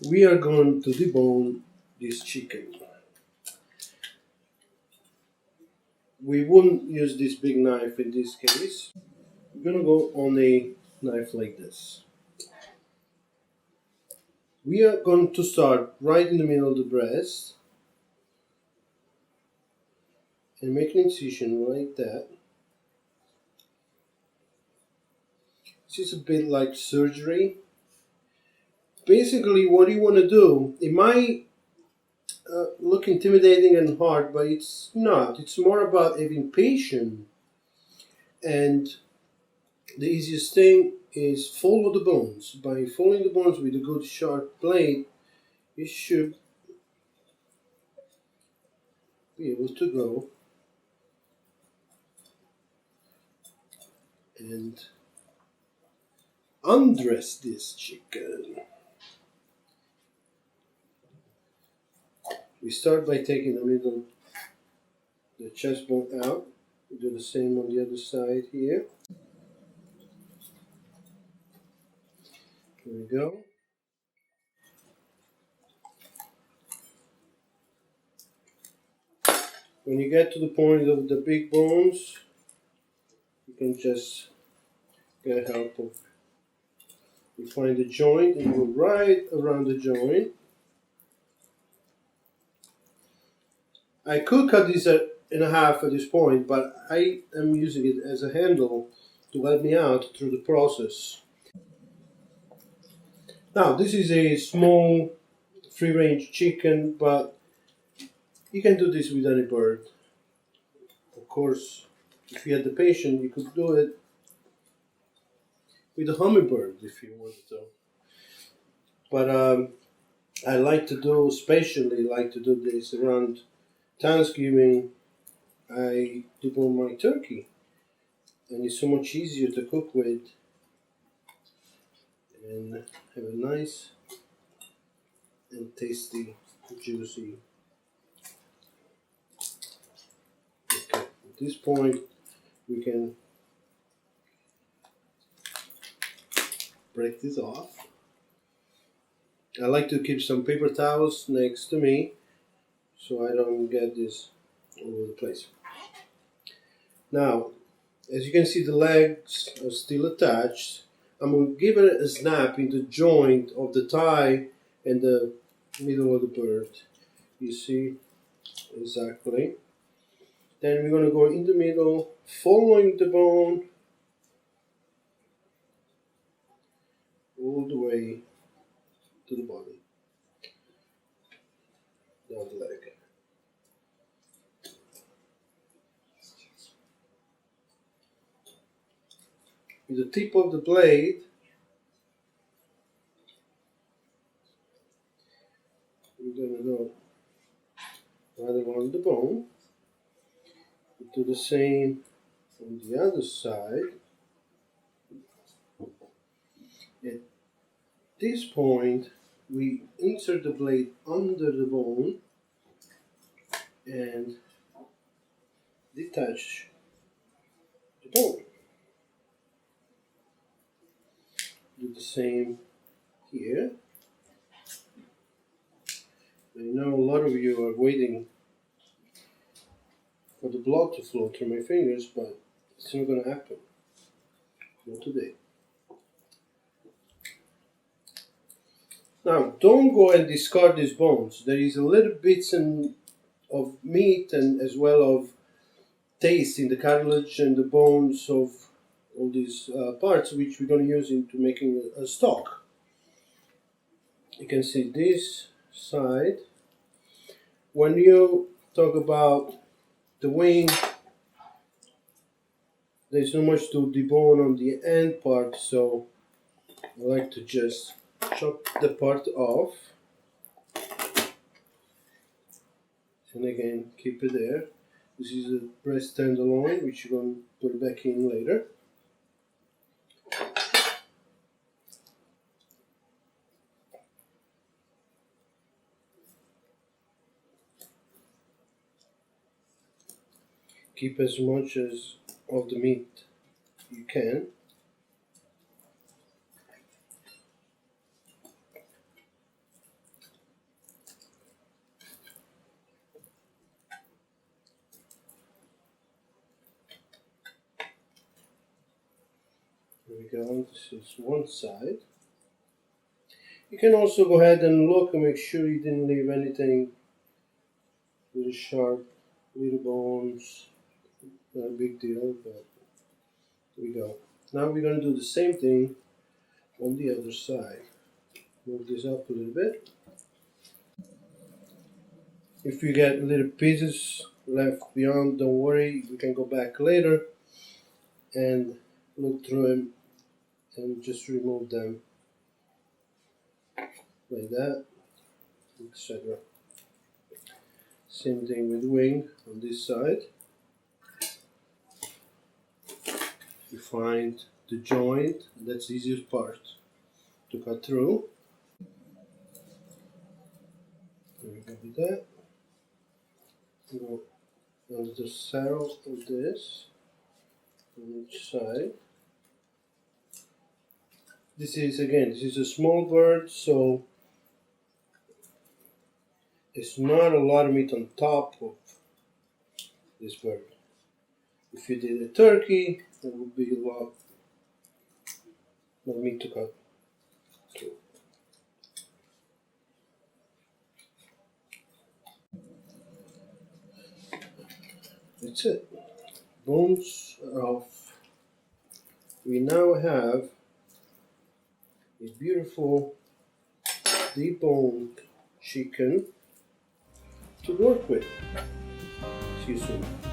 We are going to debone this chicken. We wouldn't use this big knife in this case. We're gonna go on a knife like this. We are going to start right in the middle of the breast and make an incision like that. This is a bit like surgery. Basically, what you want to do, it might look intimidating and hard, but it's not. It's more about having patience, and the easiest thing is follow the bones. By following the bones with a good sharp blade, you should be able to go and undress this chicken. We start by taking the chest bone out. We do the same on the other side here. Here we go. When you get to the point of the big bones, you can just get help of. You find the joint and go right around the joint. I could cut this in half at this point, but I am using it as a handle to help me out through the process. Now, this is a small free-range chicken, but you can do this with any bird. Of course, if you had the patience, you could do it with a hummingbird if you wanted to. But I like to do, especially like to do this around Thanksgiving. I debone my turkey, and it's so much easier to cook with and have a nice and tasty, juicy. Okay, at this point, we can break this off. I like to keep some paper towels next to me so I don't get this all over the place. Now, as you can see, the legs are still attached. I'm going to give it a snap in the joint of the thigh and the middle of the bird. You see exactly. Then we're going to go in the middle, following the bone all the way to the body, down the leg. With the tip of the blade, we're going to go right along the bone. We do the same on the other side. At this point, we insert the blade under the bone and detach the bone. Do the same here. I know a lot of you are waiting for the blood to flow through my fingers, but it's not going to happen. Not today. Now, don't go and discard these bones. There is a little bits of meat and as well of taste in the cartilage and the bones of all these parts, which we're going to use into making a stock. You can see this side. When you talk about the wing, there's not much to debone on the end part, so I like to just chop the part off and again keep it there. This is a breast tenderloin, which you're going to put back in later. Keep as much as of the meat you can. There we go, this is one side. You can also go ahead and look and make sure you didn't leave anything, little sharp, little bones, not a big deal, but there we go. Now we're going to do the same thing on the other side. Move this up a little bit. If you get little pieces left beyond, don't worry, we can go back later and look through them and just remove them like that, etc. Same thing with wing on this side. You find the joint, that's the easiest part to cut through. There we go with that. Go on the saddle of this on each side. This is a small bird, so it's not a lot of meat on top of this bird. If you did a turkey, there would be a lot of meat to cut through. That's it. Bones are off. We now have a beautiful deboned chicken to work with. See you soon.